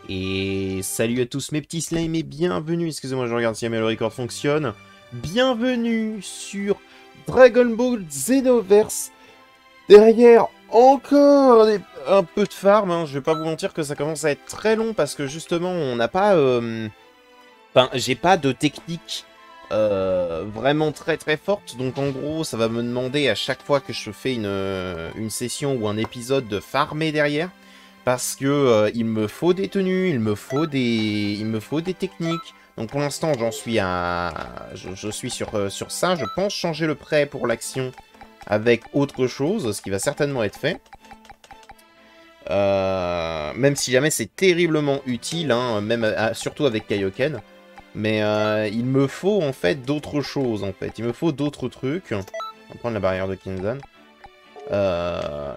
Et salut à tous mes petits slimes et bienvenue, excusez-moi je regarde si jamais le record fonctionne, bienvenue sur Dragon Ball Xenoverse. Derrière encore un peu de farm, hein. Je vais pas vous mentir que ça commence à être très long parce que justement on n'a pas... Enfin, j'ai pas de technique vraiment très forte, donc en gros ça va me demander à chaque fois que je fais une session ou un épisode de farmer derrière. Parce que il me faut des tenues, il me faut des techniques. Donc pour l'instant, j'en suis à... Je suis sur ça. Je pense changer le prêt pour l'action avec autre chose, ce qui va certainement être fait. Même si jamais c'est terriblement utile, hein, même surtout avec Kaioken. Mais il me faut en fait d'autres choses, en fait. Il me faut d'autres trucs. On va prendre la barrière de Kinzan.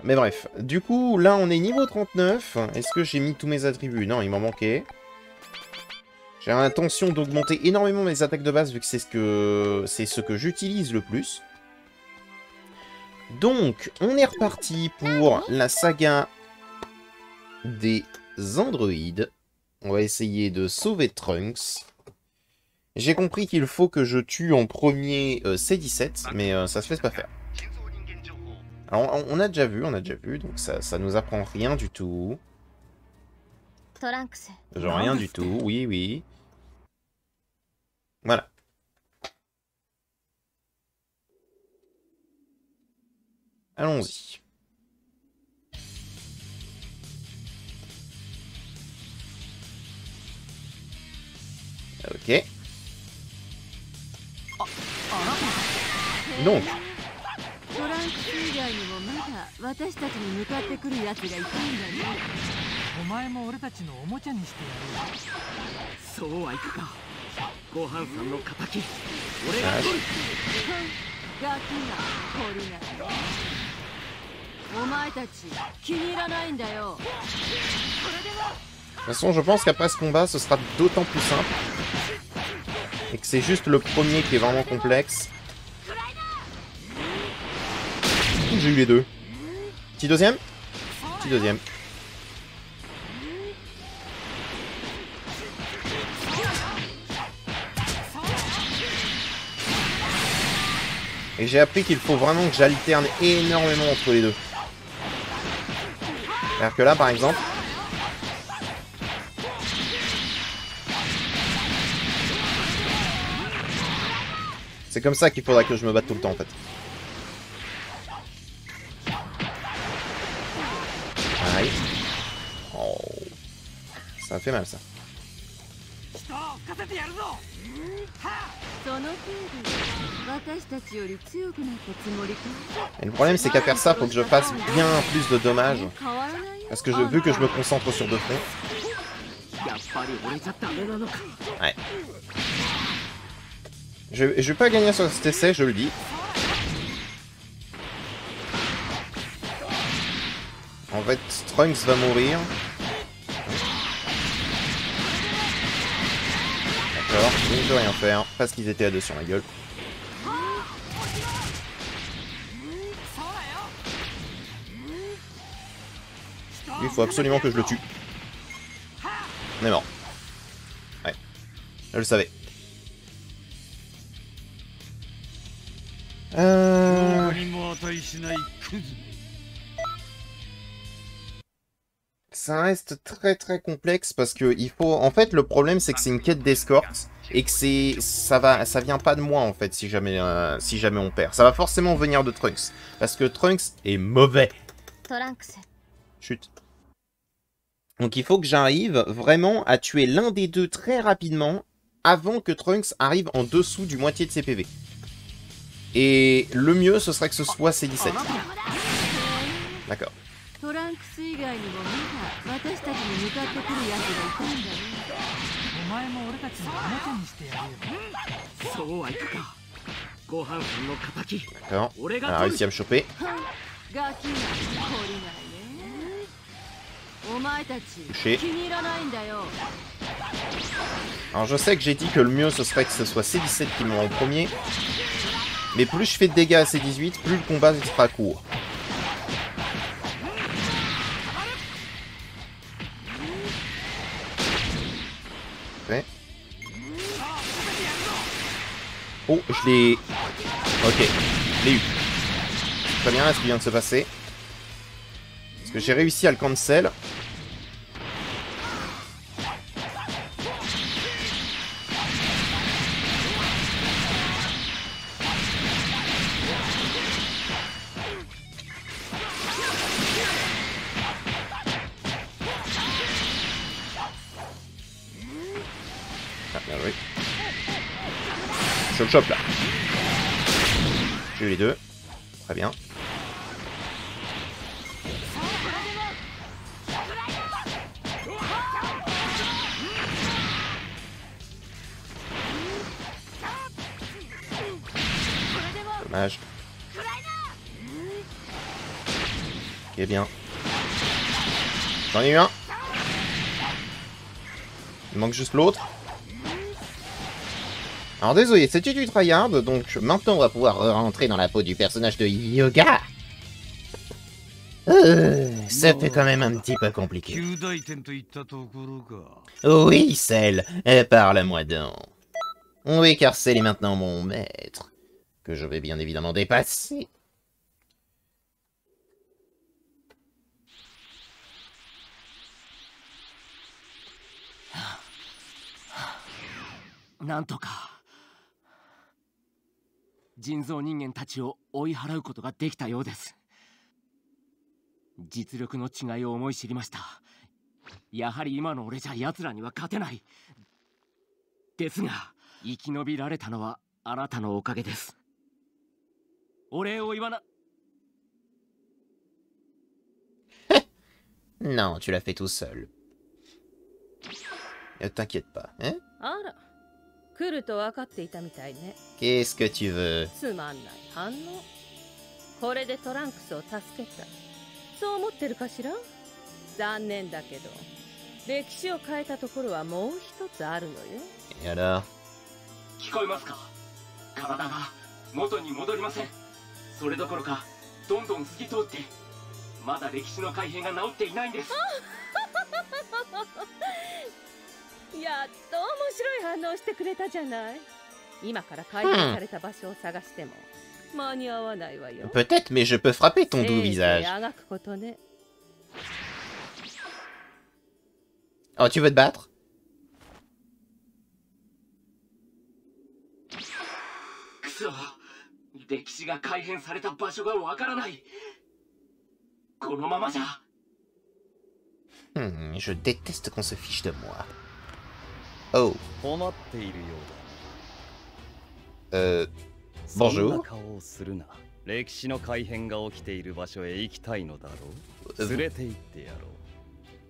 Mais bref, du coup, là on est niveau 39. Est-ce que j'ai mis tous mes attributs? Non, il m'en manquait. J'ai l'intention d'augmenter énormément mes attaques de base vu que c'est ce que j'utilise le plus. Donc, on est reparti pour la saga des androïdes. On va essayer de sauver Trunks. J'ai compris qu'il faut que je tue en premier C17, mais ça se laisse pas faire. Alors, on a déjà vu, donc ça nous apprend rien du tout. Genre rien du tout, oui. Voilà. Allons-y. Ok. Donc. De toute façon, je pense qu'après ce combat, ce sera d'autant plus simple. Et que c'est juste le premier qui est vraiment complexe. J'ai eu les deux. Petit deuxième. Petit deuxième. Et j'ai appris qu'il faut vraiment que j'alterne énormément entre les deux. C'est-à-dire que là, par exemple... C'est comme ça qu'il faudra que je me batte tout le temps, en fait. Aïe. Oh. Ça fait mal, ça. Et le problème, c'est qu'à faire ça, faut que je fasse bien plus de dommages. Parce que vu que je me concentre sur deux fronts. Ouais. Je vais pas gagner sur cet essai, je le dis. En fait, Trunks va mourir. D'accord, je ne peux rien faire, parce qu'ils étaient à deux sur ma gueule. Il faut absolument que je le tue. On est mort. Ouais, je le savais. Ça reste très complexe parce que il faut... En fait, le problème, c'est que c'est une quête d'escorte et que ça vient pas de moi, en fait, si jamais on perd. Ça va forcément venir de Trunks. Parce que Trunks est mauvais. Chut. Donc il faut que j'arrive vraiment à tuer l'un des deux très rapidement avant que Trunks arrive en dessous du moitié de ses PV. Et le mieux, ce serait que ce soit C17. D'accord. D'accord. Elle a réussi à me choper. Touché. Alors je sais que j'ai dit que le mieux ce serait que ce soit C17 qui me rend en premier. Mais plus je fais de dégâts à C18, plus le combat sera court. Parfait. Oh, je l'ai... Ok, je l'ai eu. Très bien, ce qui vient de se passer. Parce que j'ai réussi à le cancel. Ah, bien joué. Je le chope là. J'ai eu les deux. Très bien. Dommage. Ok, bien. J'en ai eu un. Il manque juste l'autre. Alors désolé, c'était du tryhard, donc maintenant on va pouvoir rentrer dans la peau du personnage de Yoga. Ça fait quand même un petit peu compliqué. Oui, Cell, parle-moi donc. Oui, car Cell est maintenant mon maître, que je vais bien évidemment dépasser. Nantoka. 人造人間たちを追い払うことができたようです。実力の違いを思い知りました。やはり今の俺じゃ奴らには勝てない。ですが、生き延びられたのはあなたのおかげです。お礼を言わな。Non, tu l'as fait tout seul. T'inquiète pas, hein? あら、来ると分かっていたみたいね。Qu'est-ce que tu veux? つまんない反応。これでトランクスを助けた。そう思ってるかしら？残念だけど、歴史を変えたところはもう一つあるのよ。Et alors? 聞こえますか？体が元に戻りません。それどころか、どんどん透き通って、まだ歴史の改変が治っていないんです。やっと面白い反応してくれたじゃない。今から改変された場所を探しても間に合わないわよ。Peut-être, mais je peux frapper ton doux visage. あがくことね。Oh, tu veux te battre? くそ、歴史が改変された場所がわからない。このままじゃ。Je déteste qu'on se fiche de moi. Oh. Bonjour.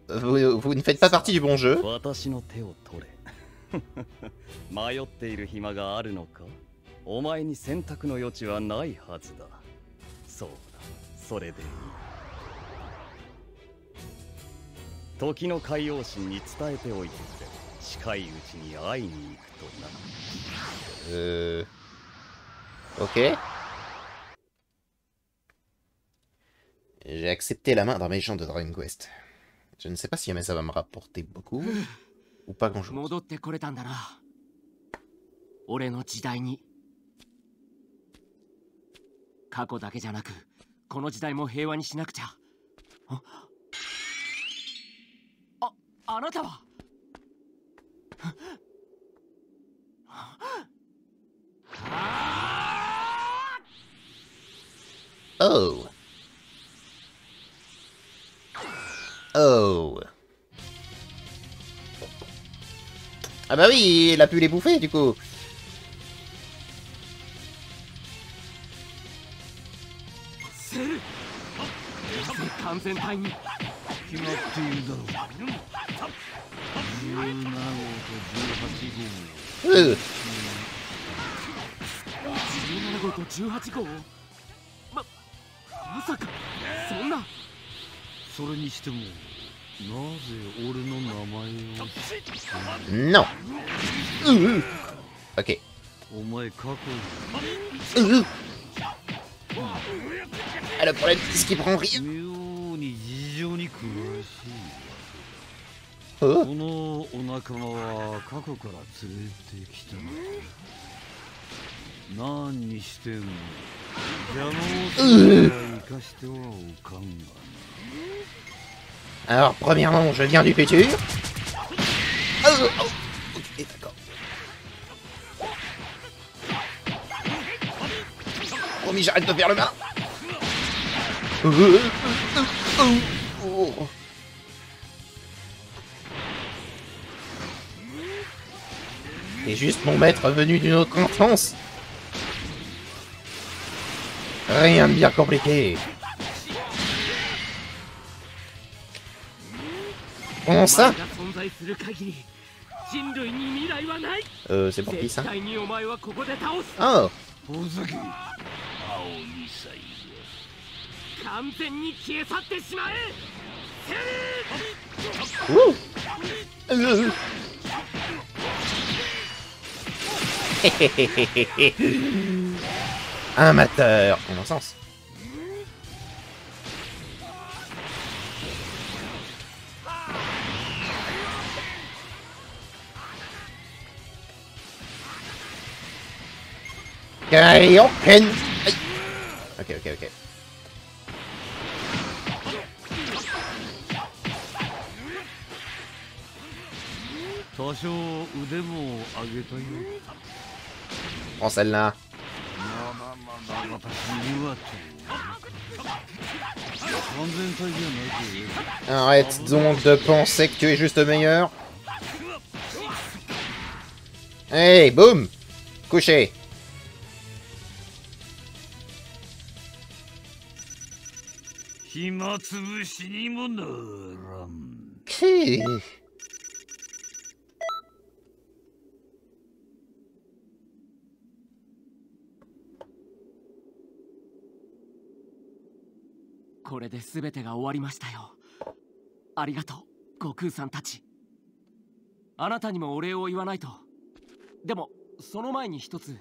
Vous ne faites pas partie du bon jeu. 迷っている暇があるのか？お前に選択の余地はないはずだ。そうだ、それでいい。時の海洋神に伝えておいてくれ。近いうちに会いに行くとな。Ok. J'ai accepté la main d'un méchant de Dragon Quest. Je ne sais pas si jamais ça va me rapporter beaucoup ou pas grand chose. 戻ってこれたんだな。俺の時代に。過去だけじゃなく、この時代も平和にしなくちゃ。あなたは。Oh. Oh. Ah bah oui, il a pu les bouffer du coup. 完全体に決まっているだろう。17号と18号。17号と18号。まさかそんな。それにしてもなぜ俺の名前を。Non. Ok. お前過去に。Ah, le problème, c'est qu'il prend rien. 妙に事情に詳しい。Oh. このお仲間は過去から連れてきたの。何にしても邪魔をするから生かしてはおかんがな。 Alors, premièrement, je viens du futur. Ok, d'accord. Promis, j'arrête de faire le malin. C'est juste mon maître venu d'une autre enfance. Rien de bien compliqué. Comment ça? C'est pour qui ça? Oh! ほざけ青ミサイ完全に消え去ってしまえ。 Ouh. Amateur, en un sens. Kaioken. Ok, ok, ok. 多少腕も上げたよ。 Prends celle-là. まあ私にはと。完全体じゃなく。 Arrête donc de penser que tu es juste meilleur. Hey, boum! Couché. 暇つぶしにもならん。 これで全てが終わりましたよ。ありがとう、悟空さんたち。あなたにもお礼を言わないと。でもその前に一つ、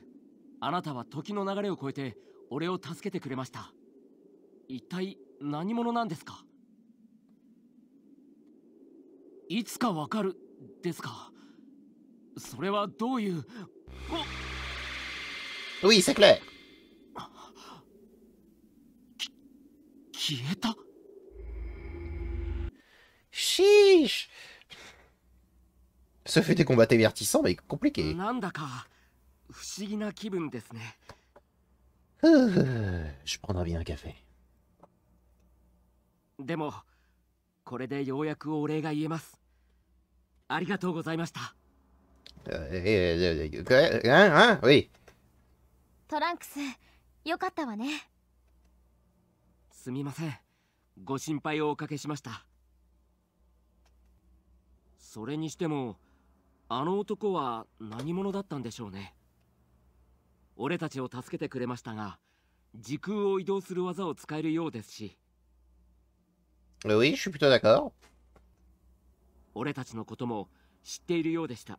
あなたは時の流れを超えて俺を助けてくれました。一体何者なんですか？いつかわかるですか？それはどういう。 Oui, c'est clair. 消えた。 Chiche. Ce fut des combats divertissants mais compliqués. なんだか不思議な気分ですね。 Je prendrai bien un café. でもこれでようやくお礼が言えます。ありがとうございました。 Hein? Oui. トランクス、よかったわね。 すみません。ご心配をおかけしました。それにしても、あの男は何者だったんでしょうね。俺たちを助けてくれましたが、時空を移動する技を使えるようですし。Oui, je suis plutôt d'accord. 俺たちのことも知っているようでした。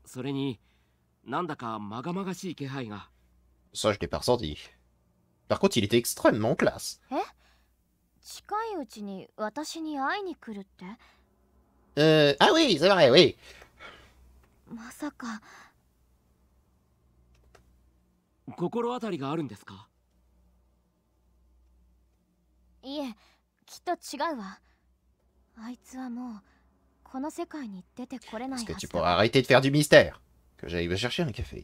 それに、なんだかまがまがしい気配が。 Ça, je l'ai pas ressenti. Par contre, il était extrêmement classe. え？近いうちに私に会いに来るって？ Ah oui, c'est vrai, oui. まさか。心当たりがあるんですか？いえ、きっと違うわ。あいつはもうこの世界に出てこれない Est-ce que は tu ずだ。 pourras arrêter de faire du mystère? Que j'aille me chercher un café.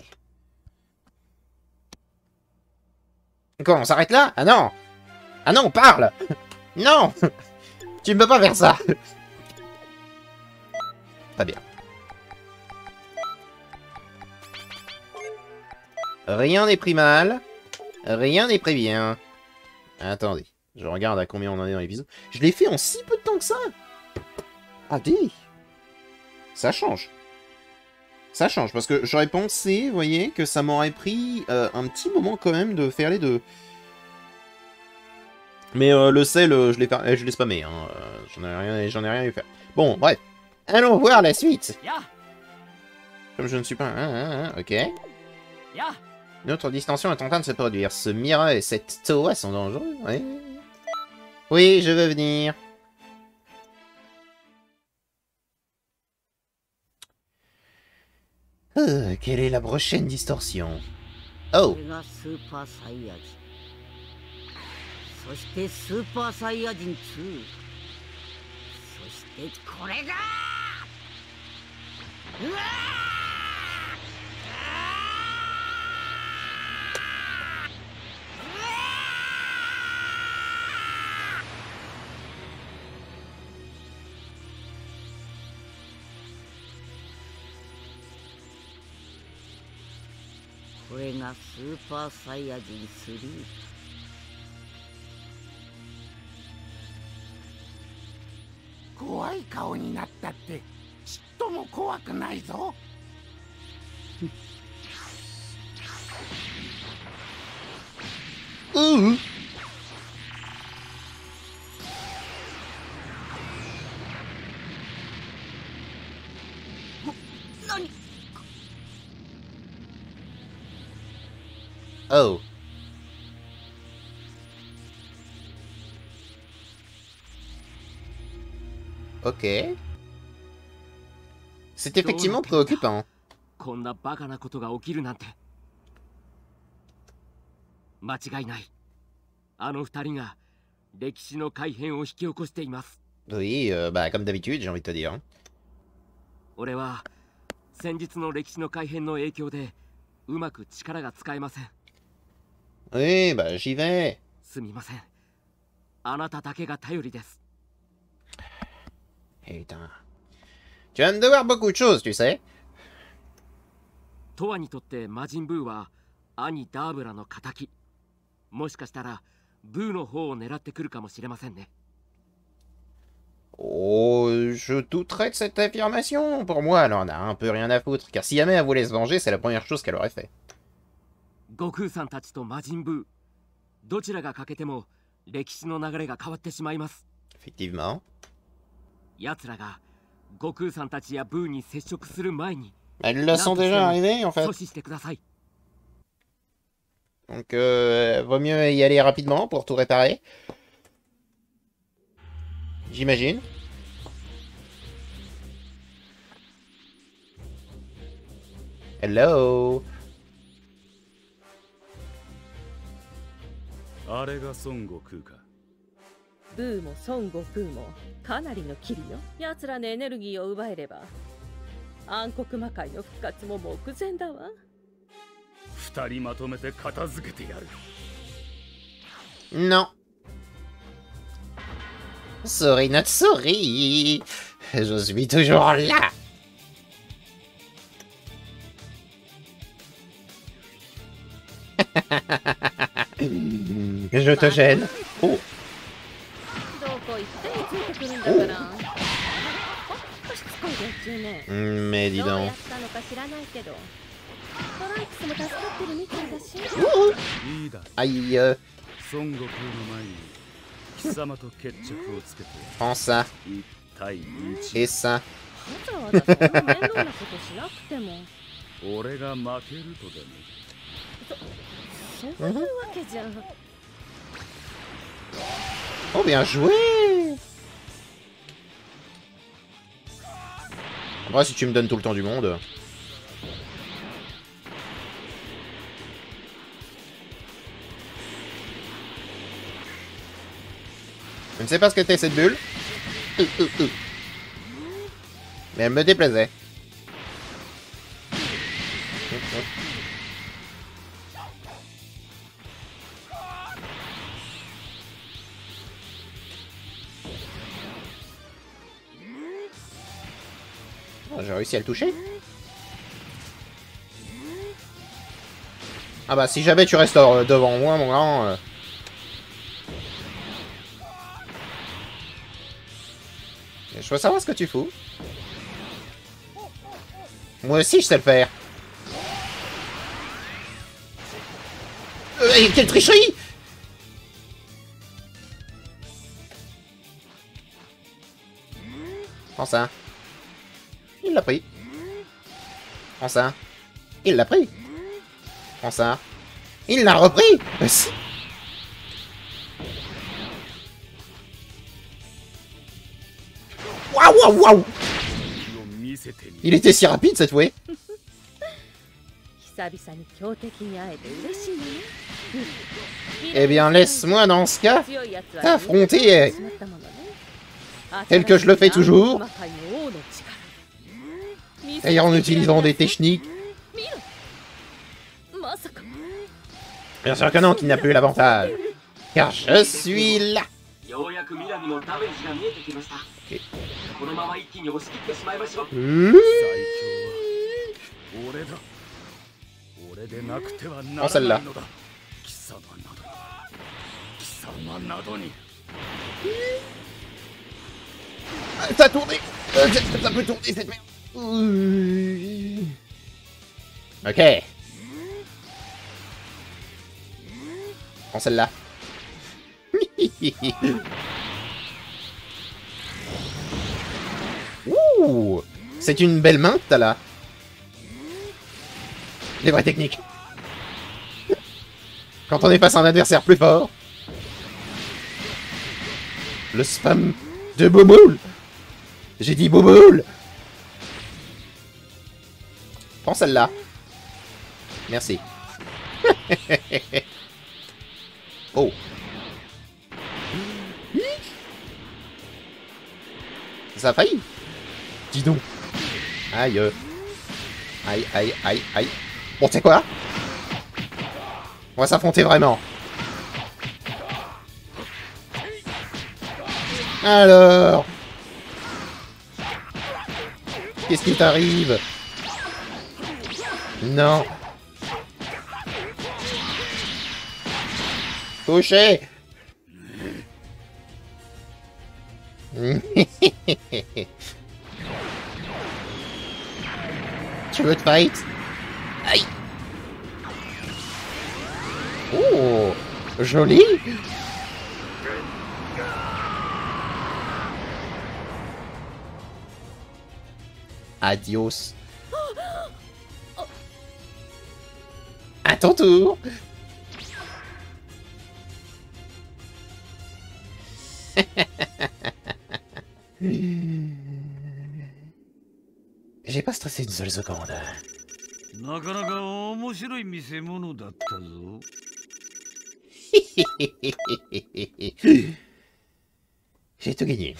Quoi, on s'arrête là? Ah non! Ah non, parle! Non! Tu ne peux pas faire ça! Très bien. Rien n'est pris mal. Rien n'est pris bien. Attendez. Je regarde à combien on en est dans l'épisode. Je l'ai fait en si peu de temps que ça! Ah, dis! Ça change. Ça change, parce que j'aurais pensé, vous voyez, que ça m'aurait pris un petit moment quand même de faire les deux. Mais le sel, je l'ai spammé, hein. J'en ai rien à faire. Bon, bref. Allons voir la suite. Comme je ne suis pas... ok. Une autre distension est en train de se produire. Ce Mira et cette Toa sont dangereux, oui. Oui, je veux venir. Quelle est la prochaine distorsion? Oh. これがスーパーサイヤ人。そしてスーパーサイヤ人2。そしてこれがうわこれがスーパーサイヤ人3。怖い顔になったってちっとも怖くないぞ。何 Oh. Ok. C'est effectivement préoccupant. こんなバカなことが起きるなんて。間違いない。あの二人が歴史の改変を引き起こしています。Oui, bah comme d'habitude, j'ai envie de te dire. 俺は先日の歴史の改変の影響でうまく力が使えません。Oui, bah j'y vais. すみません。あなただけが頼りです。Putain. Tu vas me devoir beaucoup de choses, tu sais. トワにとって魔人ブーは兄ダーブラの敵。もしかしたらブーの方を狙ってくるかもしれませんね。Oh, je douterais de cette affirmation. Pour moi, elle en a un peu rien à foutre. Car si jamais elle voulait se venger, c'est la première chose qu'elle aurait fait. 悟空さんたちと魔人ブー、どちらが欠けても歴史の流れが変わってしまいます。 Effectivement. 奴らが悟空さんたちやブーに接触する前に Elles le sont déjà arrivées, en fait. 阻止してください。 Donc, vaut mieux y aller rapidement pour tout réparer. J'imagine. Hello. あれが孫悟空か。ブーも孫悟空もかなりのキリよ。奴らのエネルギーを奪えれば暗黒魔界の復活も目前だわ。二人まとめて片付けてやる。Non. Sorry, not sorry. Je suis toujours là. Je te gêne. Oh. どこ行ってついてくるんだから。ほんとしつこい連中ね。 Mais dis どうや donc. ったのか知らないけど、トランクスも助かってるみたいだし。いいだ。 Aïe. 孫悟空の前に貴様と決着をつけて Prends ça. 一対一。 Et ça. わざわざそんな面倒なことしなくても。俺が負けるとでも。そういうわけじゃ。 Oh, bien joué. Après, si tu me donnes tout le temps du monde... Je ne sais pas ce que t'es cette bulle. Mais elle me déplaisait. Oh, j'ai réussi à le toucher. Ah bah si jamais tu restes devant moi, mon grand... Je veux savoir ce que tu fous. Moi aussi, je sais le faire. Quelle tricherie! Prends ça. Il l'a pris. Prends ça. Il l'a pris. Prends ça. Il l'a repris. Waouh, waouh, waouh! Il était si rapide cette fois. Eh bien, laisse-moi dans ce cas t'affronter tel que je le fais toujours, et en utilisant des techniques. Bien sûr que non, qu'il n'a plus l'avantage, car je suis là. Oh, celle-là. Ça a tourné. Ça peut tourner cette merde. Ok. Prends celle-là. Ouh, c'est une belle main que t'as là. Les vraies techniques. Quand on est face à un adversaire plus fort. Le spam de Boboul. J'ai dit Boboul. Prends celle-là. Merci. Oh. Ça a failli. Dis donc. Aïe. Aïe, aïe, aïe, aïe. Bon, tu sais quoi? On va s'affronter vraiment. Alors. Qu'est-ce qui t'arrive? Non. Couché. Tu veux te fight? Aïe. Oh, joli. Adios. À ton tour. J'ai pas stressé une seule seconde. なかなか面白い見せ物だったぞ。J'ai tout gagné.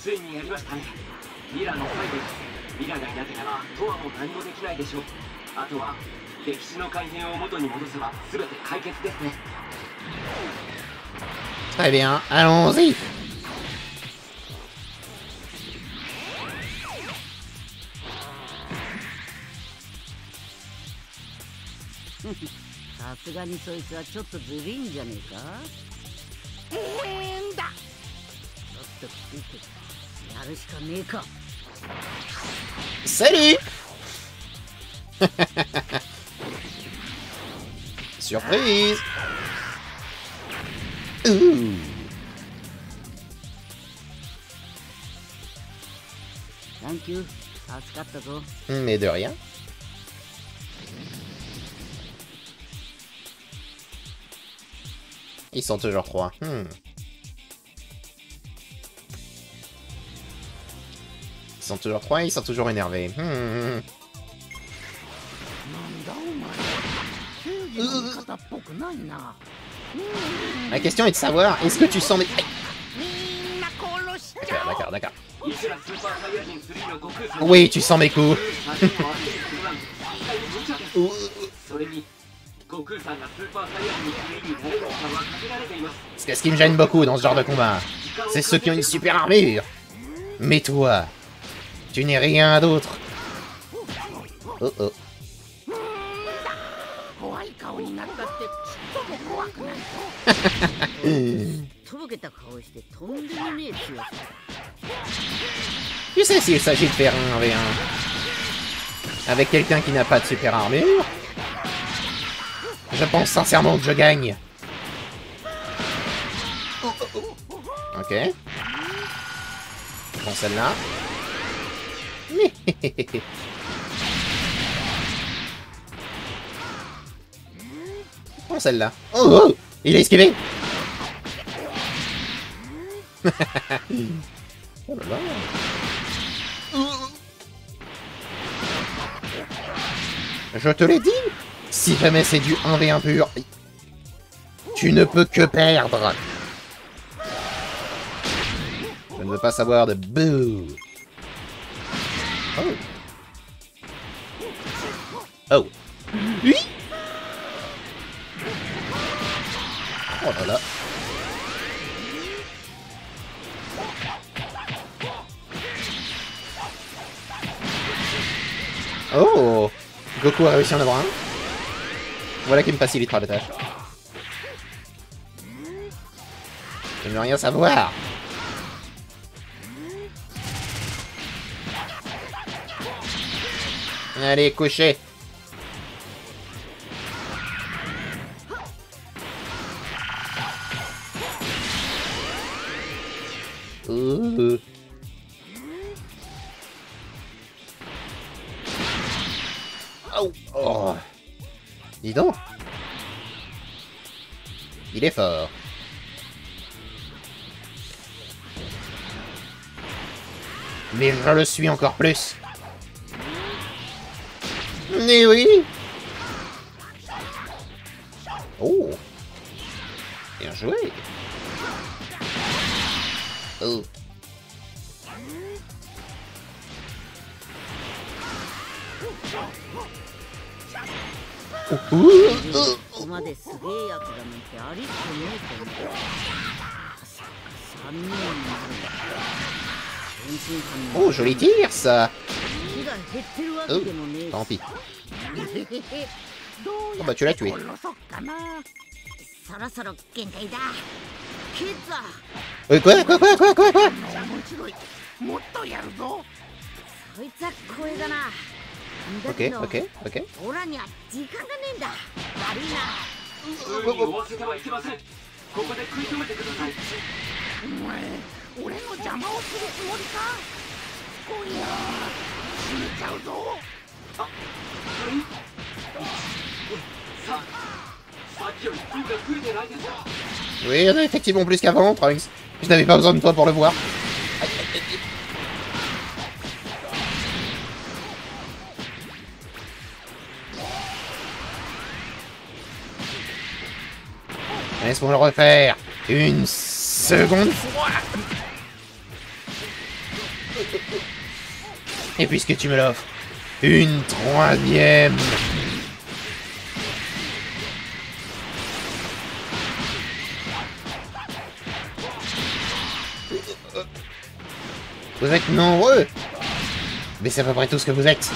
ついにやりましたね。ミラのファイブ。ミラがいなければトアも何もできないでしょう。あとは歴史の改変を元に戻せば全て解決ですね。Très bien, allons-y. さすがにそいつはちょっとずるいんじゃねえか。ちょっときついけどやるしかねえか。 Salut. Surprise. Thank you. 助かったぞ。 Mais de rien. Ils sont toujours 3. Ils sont toujours 3, ils sont toujours énervés. La question est de savoir, est-ce que tu sens mes... D'accord, d'accord. Oui, tu sens mes coups. Ce qui me gêne beaucoup dans ce genre de combat, c'est ceux qui ont une super armure. Mais toi, tu n'es rien d'autre. Oh oh. Tu sais, s'il s'agit de faire un 1v1 avec quelqu'un qui n'a pas de super armure, je pense sincèrement que je gagne. Ok. Je prends celle-là. Je prends celle-là. Oh, oh, il a esquivé. Oh là là. Je te l'ai dit. Si jamais c'est du 1v1 pur, tu ne peux que perdre. Je ne veux pas savoir de bouh. Oh. Oh. Oui. Oh là là. Oh. Goku a réussi à en avoir un. Voilà qui me facilitera la tâche. Je ne veux rien savoir. Allez, couchez. Oh. Oh. Dis donc. Il est fort. Mais je le suis encore plus. Mais oui. Oh. Bien joué. Oh. Oh, joli tir, ça. Oh, tant pis. Oh, bah tu l'as tué. Quoi? Ok. Oui, il y en a effectivement plus qu'avant, Trunks. Je n'avais pas besoin de toi pour le voir. Laisse-moi le refaire. Une seconde fois. Et puisque tu me l'offres, une troisième. Vous êtes nombreux. Mais c'est à peu près tout ce que vous êtes.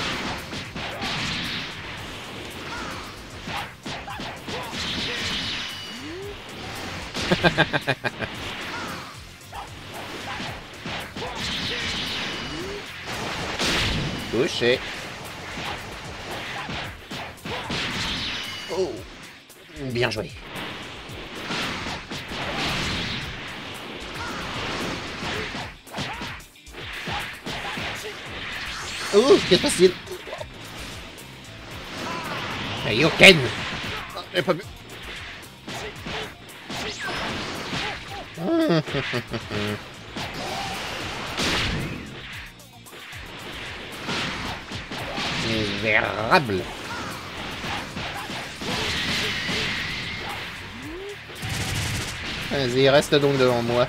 Touché. Oh. Bien joué. Oh, qu'est-ce qui se passe-t-il? Yoken. J'ai pas vu. Misérable. Vas-y, reste donc devant moi.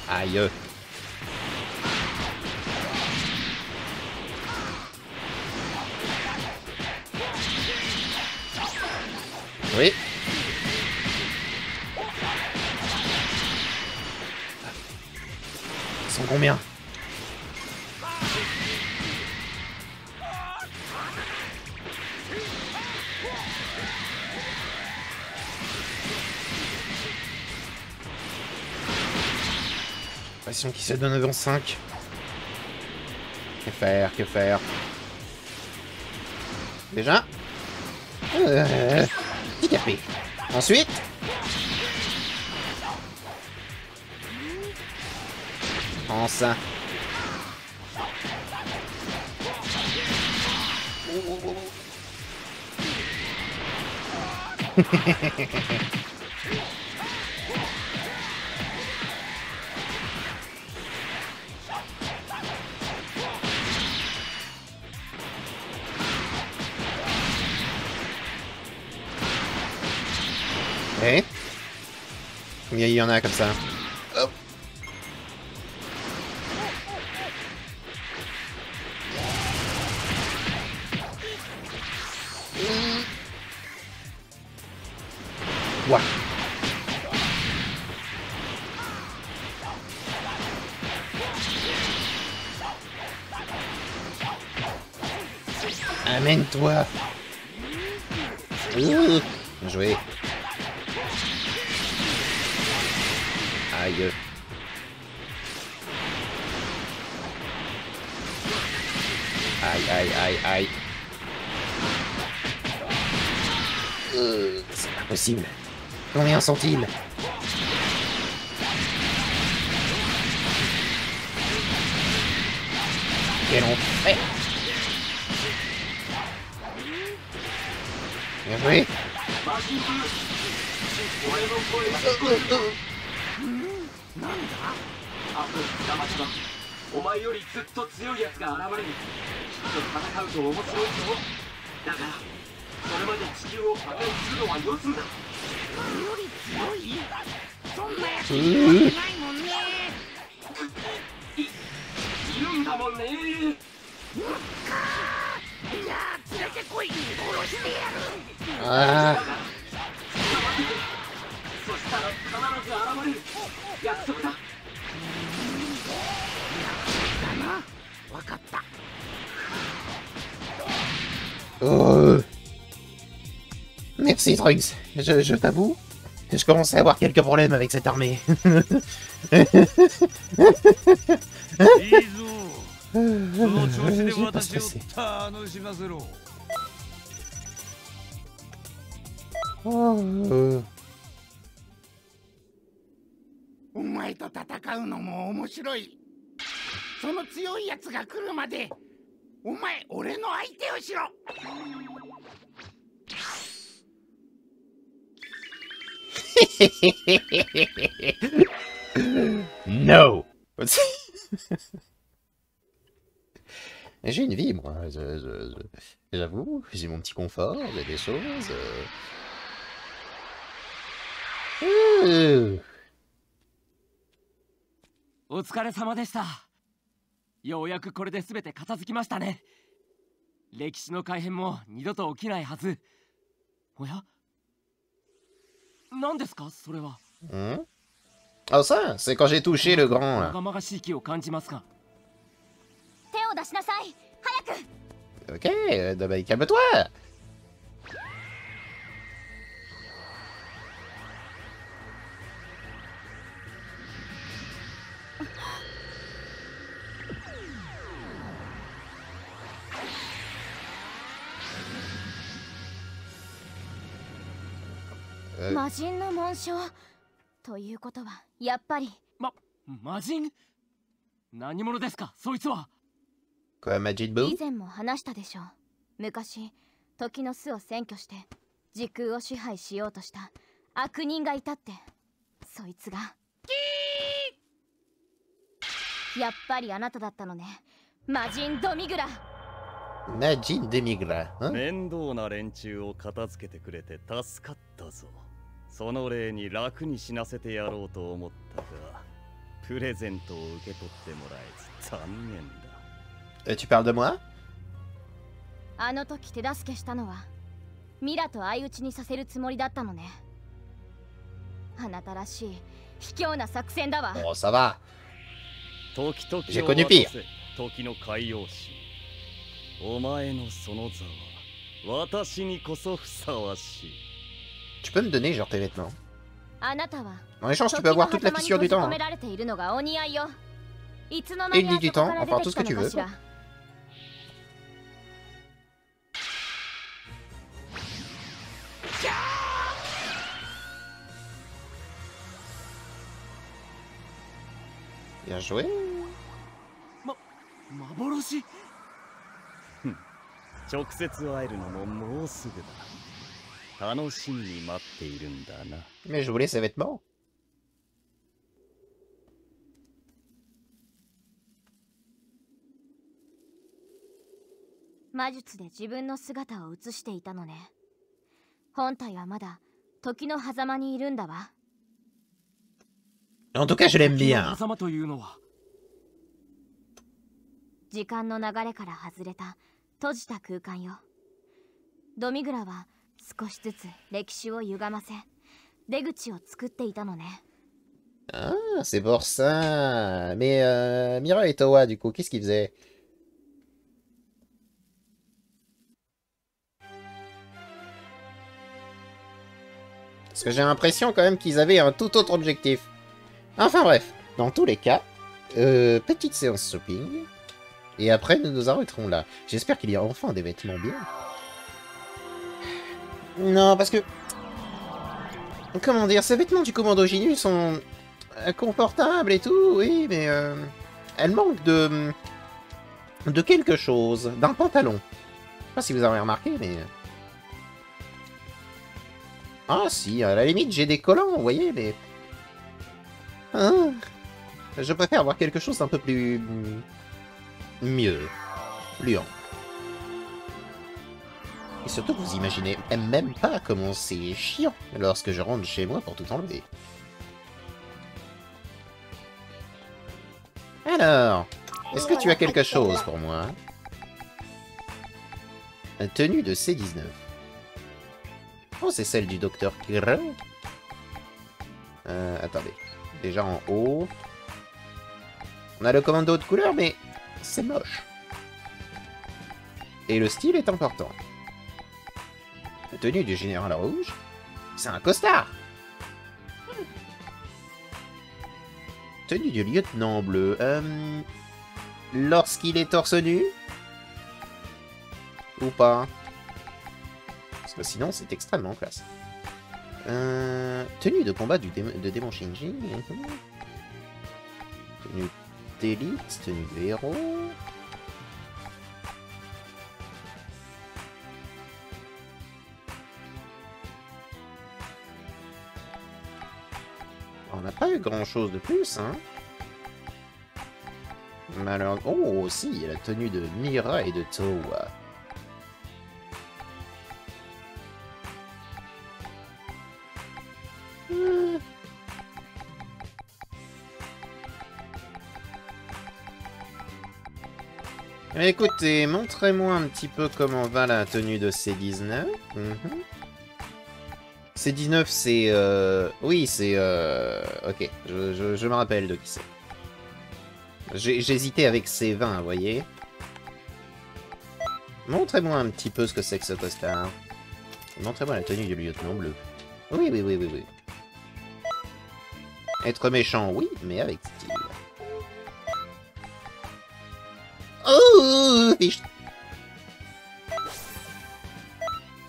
Aïe. Oui. Ils sont combien? Qui se donne avant 5. Que faire? Déjà petit café. Ensuite prends ça. Eh? Combien il y en a comme ça? Hop. Ouais. Amène-toi. Bien joué. Aïe. Aïe, aïe, aïe, aïe. C'est pas possible. Combien sont-ils? Quel enfer! Bien joué! なんだあと下町はお前よりずっと強いやつが現れる。きっと戦うと面白いぞ。だからそれまで地球を破壊するのはよすんだ。俺より強い？そんなやついるわけないもんね。いるんだもんね。うっかー。じゃあ連れてこい。殺してやる。ああ。そしたら必ず現れる。約束だ。だな。分かった。Oh. Merci Trunks. Je t'avoue, je commence à avoir quelques problèmes avec cette armée. Je suis pas stressé. Oh. お前と戦うのも面白い。その強いやつが来るまでお前俺の相手をしろ。No. J'ai une vie, moi. J'avoue, j'ai mon petit confort, j'ai des choses. お疲れ様でした。ようやくこれで全て片付きましたね。歴史の改変も二度と起きないはず。おや？何ですかそれは。Ah ça, c'est quand j'ai touché le grand là. がまがしい気を感じますが。手を出しなさい。早く。Ok, bah calme-toi. Euh... 魔人の紋章ということはやっぱり魔人？何者ですかそいつは。Quoi, Majin Buu? 以前も話したでしょう。昔時の巣を占拠して時空を支配しようとした悪人がいたって。そいつがやっぱりあなただったのね。魔人ドミグラ。マジンデミグラ。面倒な連中を片付けてくれて助かったぞ。その礼に楽に死なせてやろうと思ったが、プレゼントを受け取ってもらえず残念だ。Tu parles de moi? あの時手助けしたのはミラと相打ちにさせるつもりだったのね。あなたらしい卑怯な作戦だわ。Oh, ça va. J'ai connu pire. 時の海洋神。お前のその座は私にこそふさわしい。Tu peux me donner genre tes vêtements? あなたは En échange, tu peux avoir toute la fissure du temps. Et une ligne du temps, enfin tout ce que tu veux. Bien joué. 幻？直接会えるのももうすぐだ。楽しみに待っているんだな。 Mais je voulais ses vêtements. 魔術で自分の姿を映していたのね。本体はまだ時の狭間にいるんだわ。En tout cas, je l'aime 時の bien. 狭間というのは時間の流れから外れた閉じた空間よ。ドミグラは少しずつ歴史を歪ませ、出口を作っていたのね。Ah, c'est pour ça. Mais Mira et Towa, du coup, qu'est-ce qu'ils faisaient? Parce que j'ai l'impression quand même qu'ils avaient un tout autre objectif. Enfin bref, dans tous les cas, petite séance shopping. Et après, nous nous arrêterons là. J'espère qu'il y a enfin des vêtements bien. Non, parce que... Comment dire, ces vêtements du commando Ginu sont... confortables et tout, oui, mais... elles manquent de... de quelque chose. D'un pantalon. Je sais pas si vous avez remarqué, mais... Ah si, à la limite, j'ai des collants, vous voyez, mais... Hein, je préfère avoir quelque chose d'un peu plus... mieux. Plus ample. Et surtout, vous imaginez même pas comment c'est chiant lorsque je rentre chez moi pour tout enlever. Alors, est-ce que tu as quelque chose pour moi? Une tenue de C19. Oh, c'est celle du docteur Kira. Attendez. Déjà en haut. On a le commando de couleur, mais c'est moche. Et le style est important. La tenue du général rouge, c'est un costard. Tenue du lieutenant bleu. Lorsqu'il est torse nu? Ou pas? Parce que sinon, c'est extrêmement classe. Tenue de combat de démon Shinji. Tenue d'élite, tenue de héros. On n'a pas eu grand chose de plus, hein. Malheureusement. Oh, aussi, il y a la tenue de Mira et de Towa. Écoutez, montrez-moi un petit peu comment va la tenue de C19. C19, c'est... Oui, c'est... Ok, je me rappelle de qui c'est. J'hésitais avec C20, vous voyez. Montrez-moi un petit peu ce que c'est que ce costard. Montrez-moi la tenue du lieutenant bleu. Oui, oui, oui, oui, oui. Être méchant, oui, mais avec style. Oh,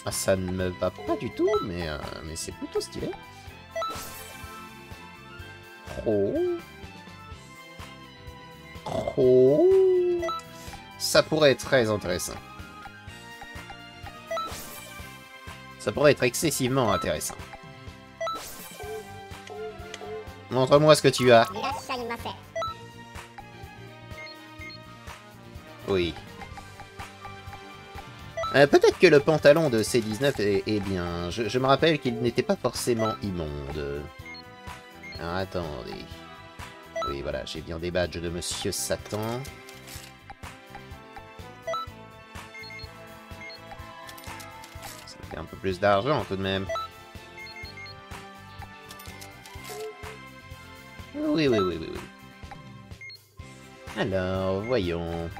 ah, ça ne me va pas du tout, mais c'est plutôt stylé. Oh. Oh. Ça pourrait être très intéressant. Ça pourrait être excessivement intéressant. Montre-moi ce que tu as. Oui. Peut-être que le pantalon de C19 est bien. Je me rappelle qu'il n'était pas forcément immonde. Alors, attendez. Oui, voilà, j'ai bien des badges de Monsieur Satan. Ça fait un peu plus d'argent, tout de même. Oui, oui, oui, oui, oui. Alors, voyons.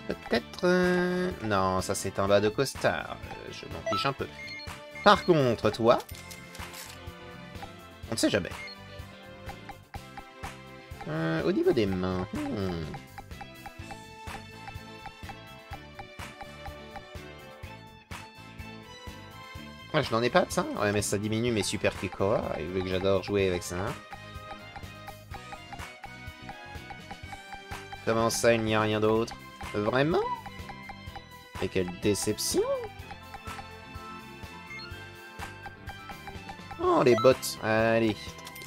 Peut-être... Non, ça c'est un bas de costard. Je m'en fiche un peu. Par contre, toi... On ne sait jamais. Au niveau des mains... Ouais, je n'en ai pas de ça. Ouais, mais ça diminue mes super Kikoa. Et vu que j'adore jouer avec ça... Comment ça, il n'y a rien d'autre? Vraiment? Et quelle déception! Oh, les bottes. Allez,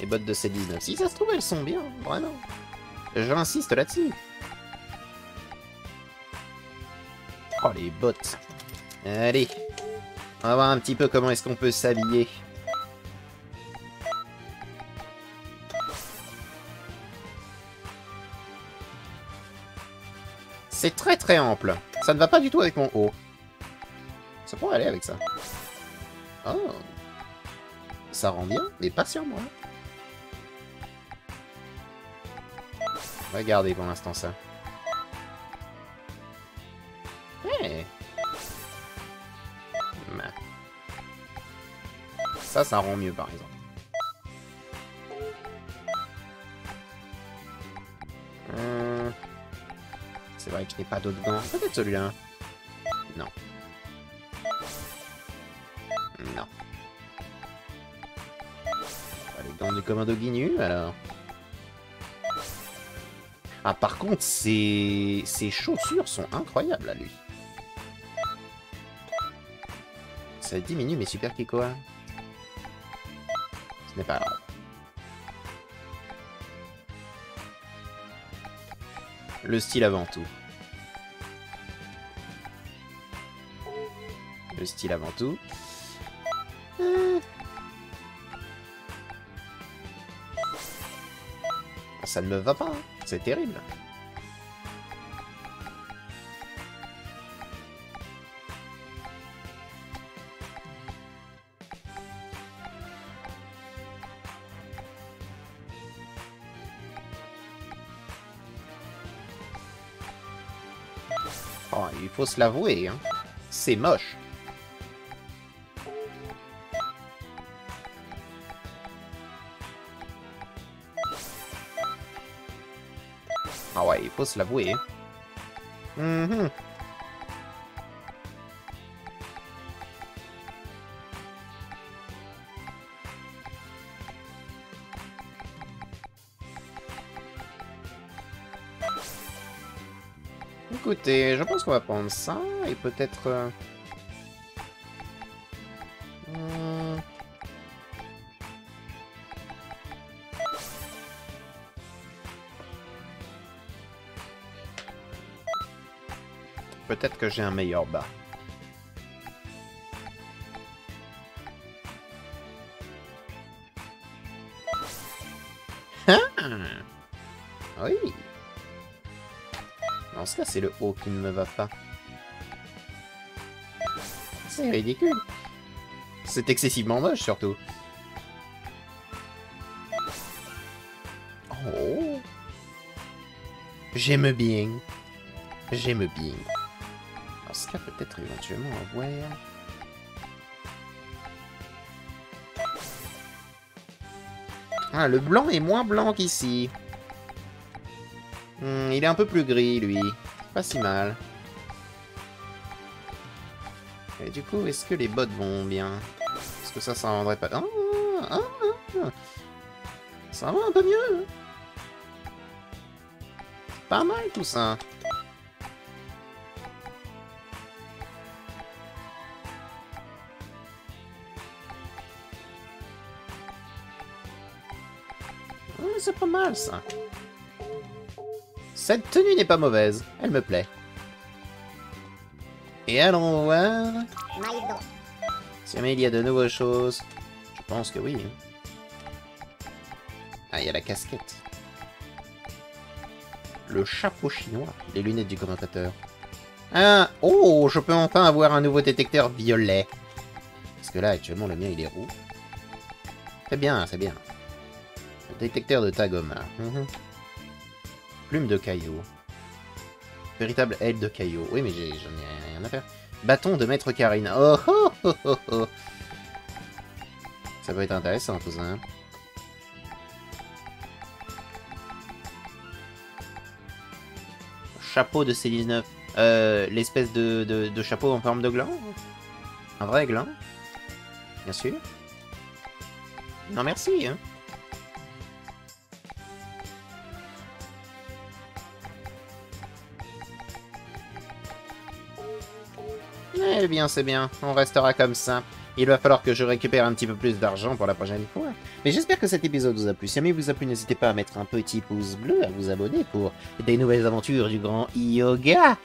les bottes de C19. Si ça se trouve, elles sont bien, vraiment. J'insiste là-dessus. Oh, les bottes. Allez. On va voir un petit peu comment est-ce qu'on peut s'habiller. C'est très très ample. Ça ne va pas du tout avec mon haut. Ça pourrait aller avec ça. Oh. Ça rend bien, mais pas sur moi. Regardez pour l'instant ça. Hey. Ça rend mieux par exemple. C'est vrai que je n'ai pas d'autres gants. Peut-être celui-là. Non. Non. Les gants du commando Guinu, alors. Ah, par contre, ses chaussures sont incroyables, à lui. Ça diminue mes super Kikoa. Ce n'est pas grave. Le style avant tout. Le style avant tout. Ça ne me va pas, hein. C'est terrible. Oh, il faut se l'avouer, hein. C'est moche. Ah ouais, il faut se l'avouer. Écoutez, je pense qu'on va prendre ça et peut-être... Peut-être que j'ai un meilleur bas. Ah oui. Dans ce cas, c'est le haut qui ne me va pas. C'est ridicule. C'est excessivement moche, surtout. Oh. J'aime bien. J'aime bien. Dans ce cas, peut-être éventuellement avoir... Ah, le blanc est moins blanc qu'ici. Il est un peu plus gris, lui. Pas si mal. Et du coup, est-ce que les bottes vont bien? Est-ce que ça rendrait pas... Ça va un peu mieux. Pas mal, tout ça. C'est pas mal, ça. Cette tenue n'est pas mauvaise. Elle me plaît. Et allons voir... Si jamais il y a de nouvelles choses. Je pense que oui. Ah, il y a la casquette. Le chapeau chinois. Les lunettes du commentateur. Ah, oh, je peux enfin avoir un nouveau détecteur violet. Parce que là, actuellement, le mien, il est roux. C'est bien, c'est bien. Détecteur de Tagoma. Plume de caillou. Véritable aile de caillou. Oui, mais j'en ai rien à faire. Bâton de Maître Karine. Oh, oh, oh, oh, oh. Ça peut être intéressant, tout ça. Hein. Chapeau de C19. L'espèce de chapeau en forme de gland. Un vrai gland. Bien sûr. Non, merci, hein. Eh bien, c'est bien. On restera comme ça. Il va falloir que je récupère un petit peu plus d'argent pour la prochaine fois. Mais j'espère que cet épisode vous a plu. Si jamais il vous a plu, n'hésitez pas à mettre un petit pouce bleu, à vous abonner pour des nouvelles aventures du grand Yoga.